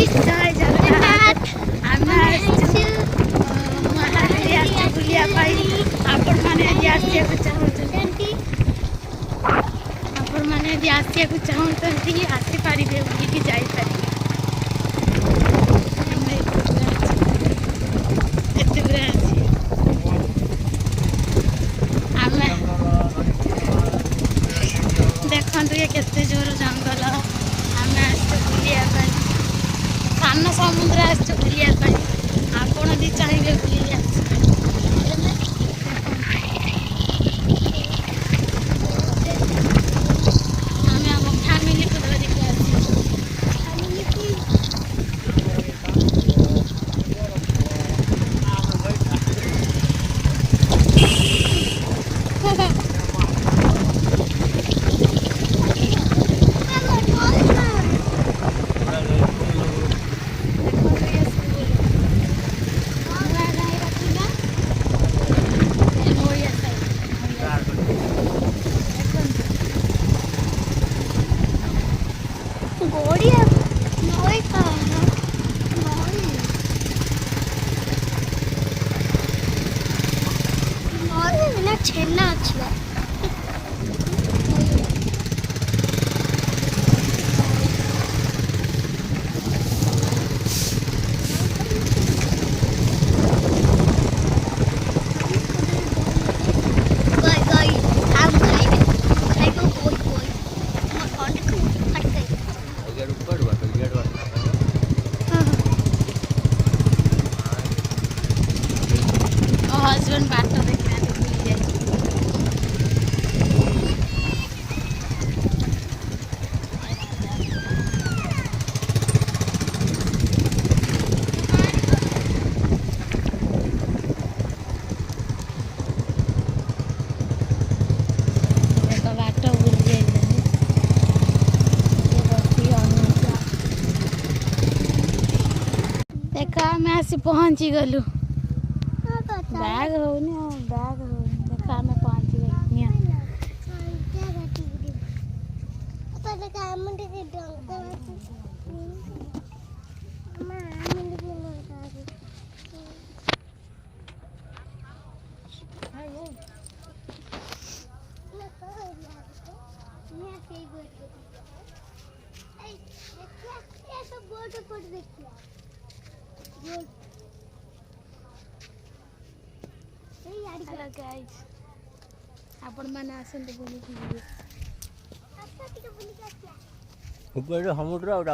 जय जगन्नाथ आमे आसछु महावीर आसछु बुलिया पाई आपण माने भी आसिया को चाहउछन्ती आपण माने भी आसिया को चाहउछन्ती आसी पारिबे बुली जाई पारी आमे एते बरे आछि आमे देखंतु ये केते जोर जंगल आमे आसछु बुलिया पाई सामना समुद्र आसछु बुलिया पाई आपण भी चाहिए बुलिया आमे हम फैमिली को धरि के आछि गोड़िया नई का नई ना छेना अच्छा हस्बैंड बाट देखना भूली जाए बाट भूली देख आम आसी पहुँची गलु बैग होनी बैग होनी देखा हमें पहुंची गई हेलो गाइस आपण माने आसंत बोली की ऊपर समुद्र और